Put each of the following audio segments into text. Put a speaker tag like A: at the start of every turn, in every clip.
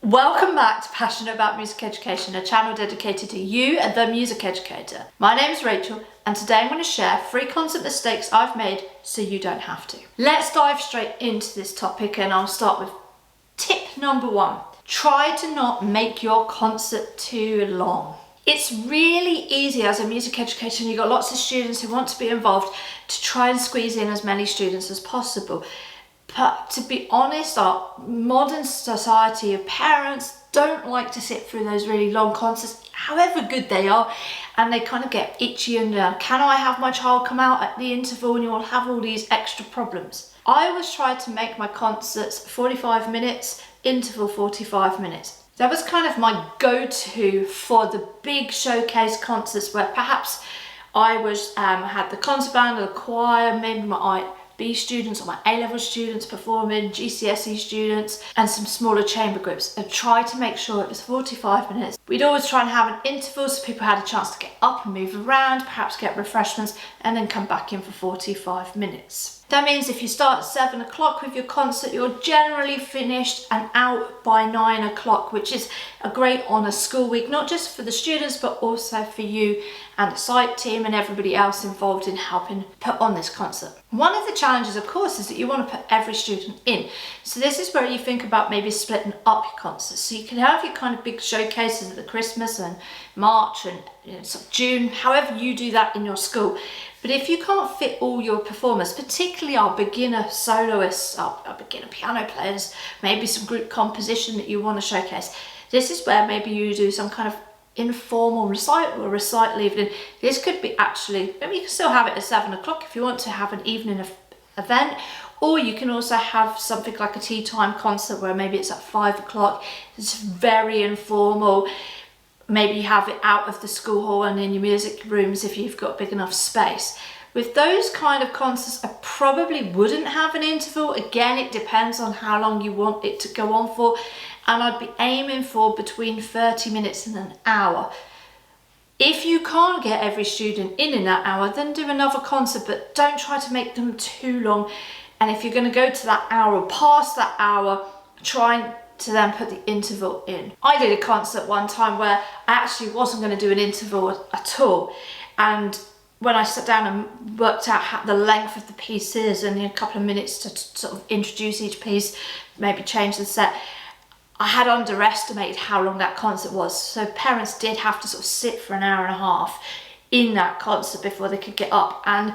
A: Welcome back to Passionate About Music Education, a channel dedicated to you, the music educator. My name is Rachel, and today I'm going to share 3 concert mistakes I've made so you don't have to. Let's dive straight into this topic, and I'll start with tip number 1. Try to not make your concert too long. It's really easy as a music educator, and you've got lots of students who want to be involved, to try and squeeze in as many students as possible. But to be honest, our modern society of parents don't like to sit through those really long concerts, however good they are, and they kind of get itchy and can I have my child come out at the interval, and you'll have all these extra problems. I always try to make my concerts 45 minutes, interval 45 minutes. That was kind of my go-to for the big showcase concerts where perhaps I was had the concert band or the choir, maybe my B students or my A-level students performing, GCSE students, and some smaller chamber groups, and try to make sure it was 45 minutes. We'd always try and have an interval so people had a chance to get up and move around, perhaps get refreshments, and then come back in for 45 minutes. That means if you start at 7 o'clock with your concert, you're generally finished and out by 9 o'clock, which is a great on a school week, not just for the students, but also for you and the site team and everybody else involved in helping put on this concert. One of the challenges, of course, is that you want to put every student in. So this is where you think about maybe splitting up your concerts. So you can have your kind of big showcases at the Christmas and March and sort of June, however you do that in your school. But if you can't fit all your performers, particularly our beginner soloists, our beginner piano players, maybe some group composition that you want to showcase, this is where maybe you do some kind of informal recital or recital evening. This could be actually, maybe you can still have it at 7 o'clock if you want to have an evening event, or you can also have something like a tea time concert where maybe it's at 5 o'clock. It's very informal. Maybe you have it out of the school hall and in your music rooms if you've got big enough space. With those kind of concerts, I probably wouldn't have an interval. Again, it depends on how long you want it to go on for, and I'd be aiming for between 30 minutes and an hour. If you can't get every student in that hour, then do another concert, but don't try to make them too long. And if you're going to go to that hour or past that hour, try to then put the interval in. I did a concert one time where I actually wasn't going to do an interval at all, and when I sat down and worked out the length of the pieces and a couple of minutes to sort of introduce each piece, maybe change the set, I had underestimated how long that concert was. So parents did have to sort of sit for an hour and a half in that concert before they could get up. And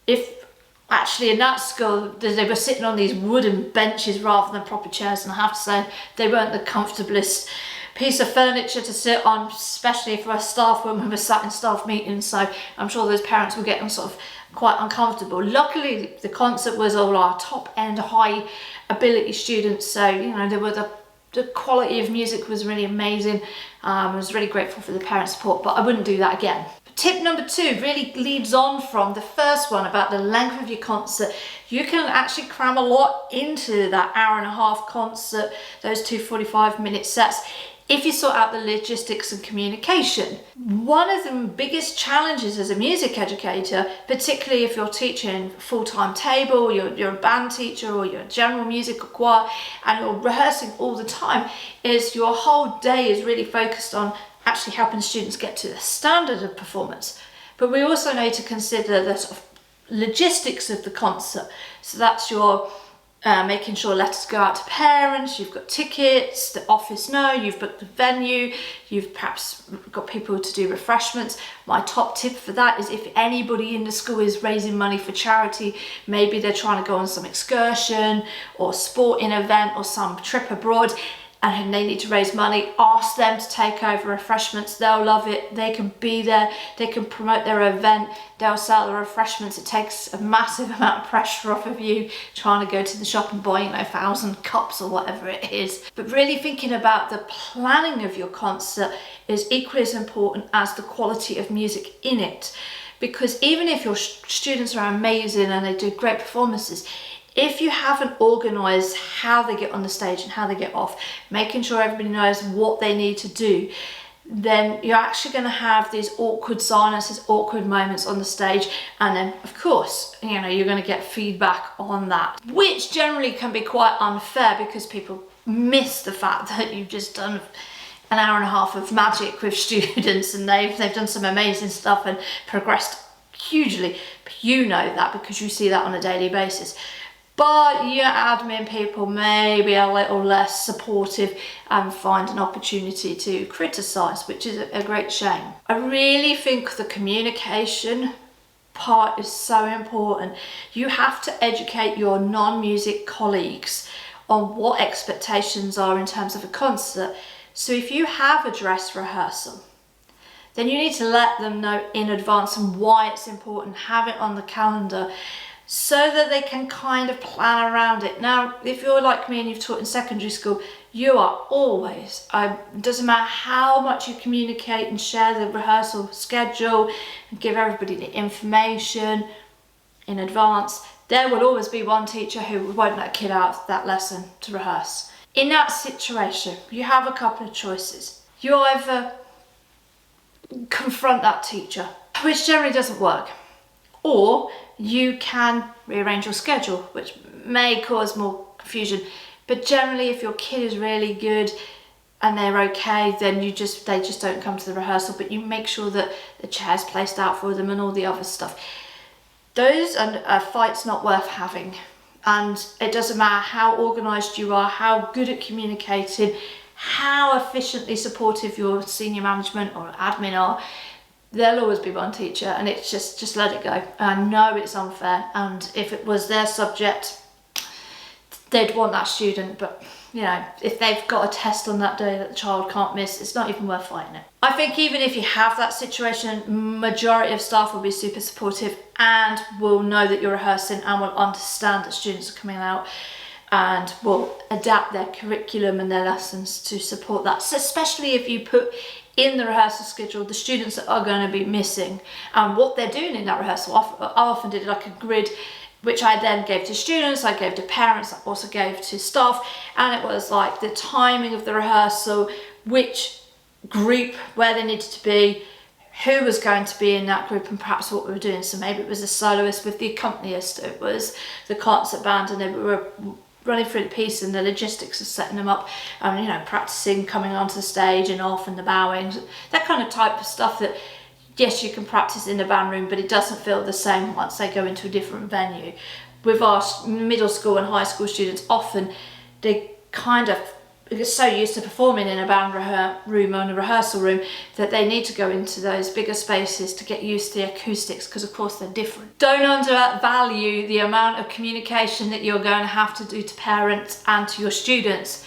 A: if actually in that school they were sitting on these wooden benches rather than proper chairs, and I have to say they weren't the comfortablest piece of furniture to sit on, especially for a staff when we were sat in staff meetings. So I'm sure those parents were getting sort of quite uncomfortable. Luckily the concert was all our top end high ability students, so there were the quality of music was really amazing. I was really grateful for the parent support, but I wouldn't do that again. Tip number 2 really leads on from the first one about the length of your concert. You can actually cram a lot into that hour and a half concert, those 2 45-minute sets, if you sort out the logistics and communication. One of the biggest challenges as a music educator, particularly if you're teaching full-time table, you're a band teacher, or you're a general music or choir, and you're rehearsing all the time, is your whole day is really focused on actually helping students get to the standard of performance. But we also need to consider the sort of logistics of the concert. So that's your making sure letters go out to parents, you've got tickets, the office know, you've booked the venue, you've perhaps got people to do refreshments. My top tip for that is if anybody in the school is raising money for charity, maybe they're trying to go on some excursion or sporting event or some trip abroad, and they need to raise money, ask them to take over refreshments. They'll love it. They can be there. They can promote their event. They'll sell the refreshments. It takes a massive amount of pressure off of you trying to go to the shop and buy 1,000 cups or whatever it is. But really thinking about the planning of your concert is equally as important as the quality of music in it. Because even if your students are amazing and they do great performances, if you haven't organised how they get on the stage and how they get off, making sure everybody knows what they need to do, then you're actually going to have these awkward silences, awkward moments on the stage, and then of course you're going to get feedback on that, which generally can be quite unfair because people miss the fact that you've just done an hour and a half of magic with students, and they've done some amazing stuff and progressed hugely. But you know that because you see that on a daily basis. But your admin people may be a little less supportive and find an opportunity to criticise, which is a great shame. I really think the communication part is so important. You have to educate your non-music colleagues on what expectations are in terms of a concert. So if you have a dress rehearsal, then you need to let them know in advance and why it's important, have it on the calendar so that they can kind of plan around it. Now, if you're like me and you've taught in secondary school, you are always, it doesn't matter how much you communicate and share the rehearsal schedule and give everybody the information in advance, there will always be one teacher who won't let a kid out that lesson to rehearse. In that situation, you have a couple of choices. You either confront that teacher, which generally doesn't work, or you can rearrange your schedule, which may cause more confusion. But generally, if your kid is really good and they're okay, then they just don't come to the rehearsal, but you make sure that the chair's placed out for them and all the other stuff. Those are fights not worth having. And it doesn't matter how organised you are, how good at communicating, how efficiently supportive your senior management or admin are, there'll always be one teacher, and it's just let it go. I know it's unfair, and if it was their subject, they'd want that student, but you know, if they've got a test on that day that the child can't miss, it's not even worth fighting it. I think even if you have that situation, majority of staff will be super supportive and will know that you're rehearsing and will understand that students are coming out and will adapt their curriculum and their lessons to support that. So especially if you put in the rehearsal schedule the students that are going to be missing and what they're doing in that rehearsal. I often did like a grid, which I then gave to students, I gave to parents, I also gave to staff, and it was like the timing of the rehearsal, which group, where they needed to be, who was going to be in that group, and perhaps what we were doing. So maybe it was a soloist with the accompanist, it was the concert band, and they were running through the piece and the logistics of setting them up, and you know, practicing coming onto the stage and off and the bowing, that kind of type of stuff that yes, you can practice in the band room, but it doesn't feel the same once they go into a different venue. With our middle school and high school students, often they kind of get so used to performing in a band room or in a rehearsal room that they need to go into those bigger spaces to get used to the acoustics, because of course they're different. Don't undervalue the amount of communication that you're going to have to do to parents and to your students.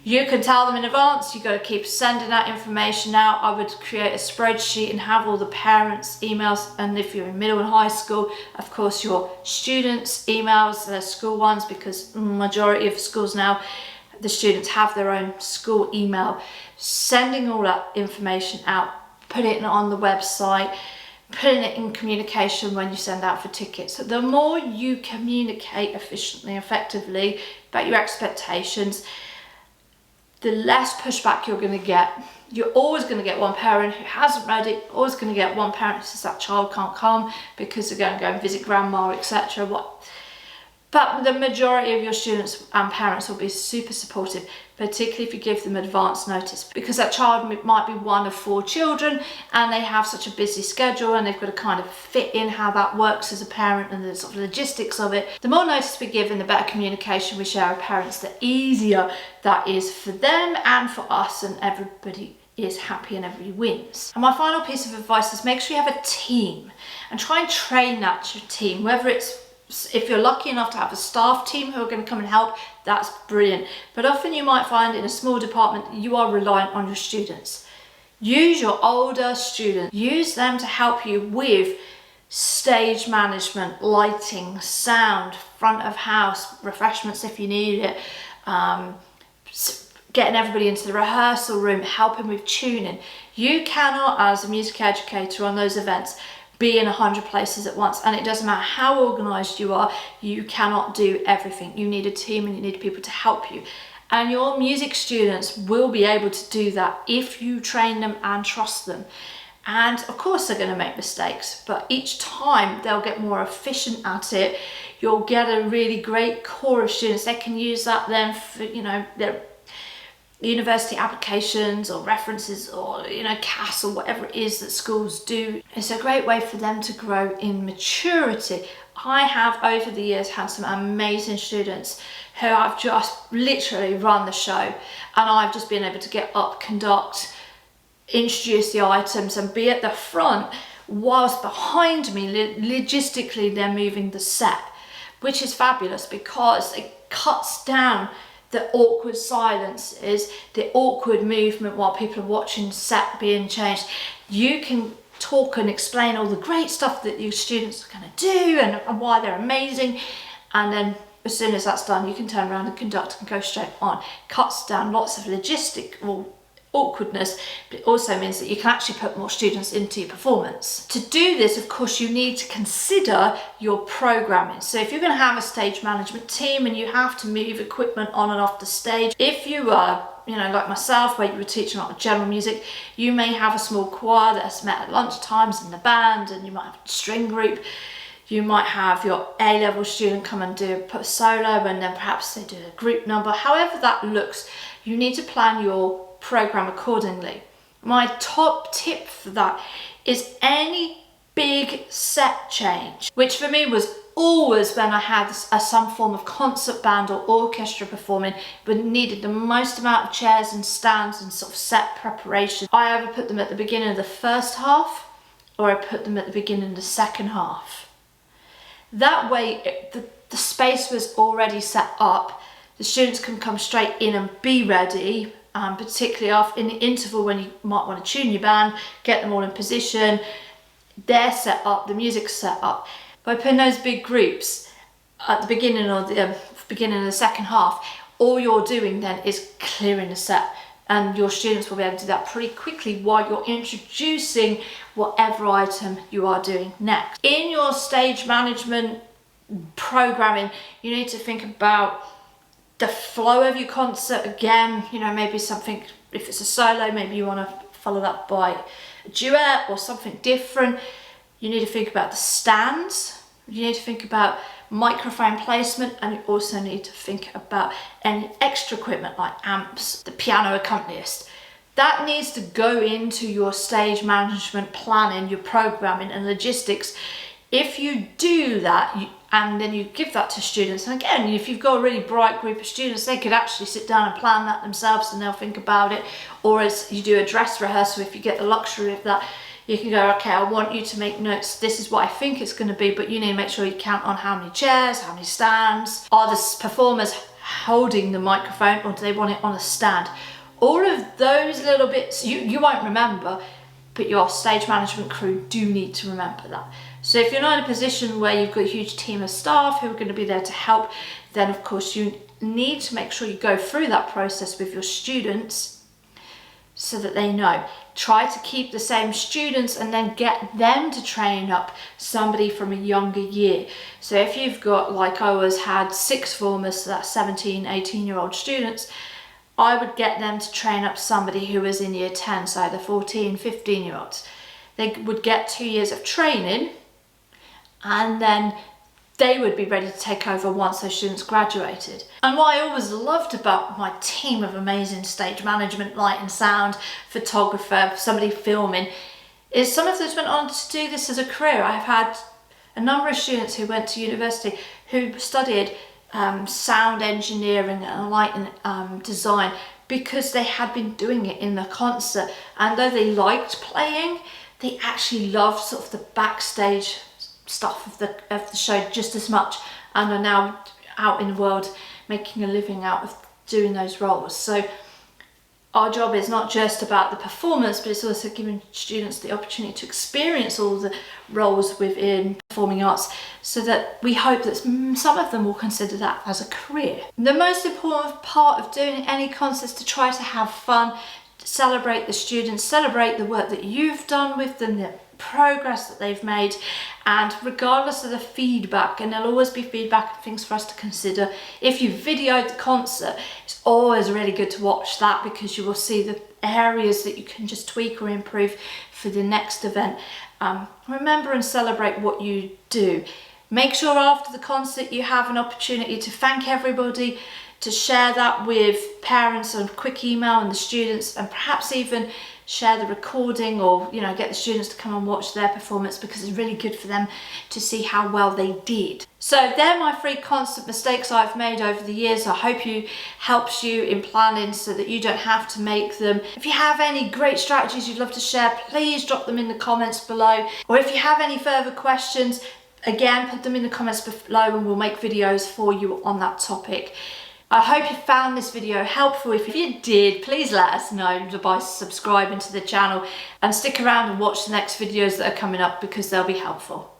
A: You can tell them in advance, you've got to keep sending that information out. I would create a spreadsheet and have all the parents' emails, and if you're in middle and high school, of course your students' emails, their school ones, because majority of schools now, the students have their own school email. Sending all that information out, putting it on the website, putting it in communication when you send out for tickets. So the more you communicate efficiently, effectively about your expectations, the less pushback you're going to get. You're always going to get one parent who hasn't read it, always going to get one parent who says that child can't come because they're going to go and visit grandma, etc. But the majority of your students and parents will be super supportive, particularly if you give them advance notice, because that child might be one of 4 children and they have such a busy schedule and they've got to kind of fit in how that works as a parent and the sort of logistics of it. The more notice we give and the better communication we share with parents, the easier that is for them and for us, and everybody is happy and everybody wins. And my final piece of advice is make sure you have a team and try and train that team, whether it's, if you're lucky enough to have a staff team who are going to come and help, that's brilliant. But often you might find in a small department you are reliant on your students. Use your older students, use them to help you with stage management, lighting, sound, front of house, refreshments if you need it, getting everybody into the rehearsal room, helping with tuning. You cannot, as a music educator on those events, be in 100 places at once, and it doesn't matter how organised you are, you cannot do everything. You need a team and you need people to help you. And your music students will be able to do that if you train them and trust them. And of course they're going to make mistakes, but each time they'll get more efficient at it. You'll get a really great core of students. They can use that then for, you know, their university applications or references or, you know, CAS or whatever it is that schools do. It's a great way for them to grow in maturity. I have over the years had some amazing students who have just literally run the show, and I've just been able to get up, conduct, introduce the items and be at the front whilst behind me logistically they're moving the set, which is fabulous because it cuts down the awkward silences, the awkward movement while people are watching set being changed. You can talk and explain all the great stuff that your students are going to do and why they're amazing, and then as soon as that's done you can turn around and conduct and go straight on. Cuts down lots of logistical awkwardness, but it also means that you can actually put more students into your performance. To do this, of course, you need to consider your programming. So if you're going to have a stage management team and you have to move equipment on and off the stage, if you are, you know, like myself, where you were teaching a lot of general music, you may have a small choir that's met at lunch times in the band, and you might have a string group. You might have your A-level student come and put a solo, and then perhaps they do a group number. However that looks, you need to plan your program accordingly. My top tip for that is any big set change, which for me was always when I had some form of concert band or orchestra performing but needed the most amount of chairs and stands and sort of set preparation. I either put them at the beginning of the first half or I put them at the beginning of the second half. That way the space was already set up. The students can come straight in and be ready, particularly in the interval when you might want to tune your band, get them all in position, they're set up, the music's set up. By putting those big groups at the beginning of the second half, all you're doing then is clearing the set, and your students will be able to do that pretty quickly while you're introducing whatever item you are doing next. In your stage management programming, you need to think about the flow of your concert again. You know, maybe something, if it's a solo, maybe you want to follow that by a duet or something different. You need to think about the stands, you need to think about microphone placement, and you also need to think about any extra equipment like amps, the piano accompanist. That needs to go into your stage management planning, your programming and logistics. If you do that, and then you give that to students, and again, if you've got a really bright group of students, they could actually sit down and plan that themselves and they'll think about it. Or as you do a dress rehearsal, if you get the luxury of that, you can go, okay, I want you to make notes, this is what I think it's going to be, but you need to make sure you count on how many chairs, how many stands. Are the performers holding the microphone, or do they want it on a stand? All of those little bits you won't remember, but your stage management crew do need to remember that. So if you're not in a position where you've got a huge team of staff who are going to be there to help, then of course you need to make sure you go through that process with your students so that they know. Try to keep the same students and then get them to train up somebody from a younger year. So if you've got, like I always had, sixth formers, so that's 17, 18-year-old students, I would get them to train up somebody who was in year 10, so the 14, 15-year-olds. They would get 2 years of training, and then they would be ready to take over once those students graduated. And what I always loved about my team of amazing stage management, light and sound, photographer, somebody filming, is some of those went on to do this as a career. I've had a number of students who went to university who studied sound engineering and lighting design because they had been doing it in the concert, and though they liked playing, they actually loved sort of the backstage stuff of the show just as much, and are now out in the world making a living out of doing those roles. So our job is not just about the performance, but it's also giving students the opportunity to experience all the roles within performing arts, so that we hope that some of them will consider that as a career. The most important part of doing any concert is to try to have fun, celebrate the students, celebrate the work that you've done with them, progress that they've made, and regardless of the feedback, and there'll always be feedback and things for us to consider. If you videoed the concert, it's always really good to watch that, because you will see the areas that you can just tweak or improve for the next event. Remember and celebrate what you do. Make sure after the concert you have an opportunity to thank everybody, to share that with parents on a quick email and the students, and perhaps even share the recording, or get the students to come and watch their performance, because it's really good for them to see how well they did. So they're my 3 constant mistakes I've made over the years. I hope you helps you in planning so that you don't have to make them. If you have any great strategies you'd love to share, please drop them in the comments below. Or if you have any further questions, again, put them in the comments below and we'll make videos for you on that topic. I hope you found this video helpful. If you did, please let us know by subscribing to the channel, and stick around and watch the next videos that are coming up, because they'll be helpful.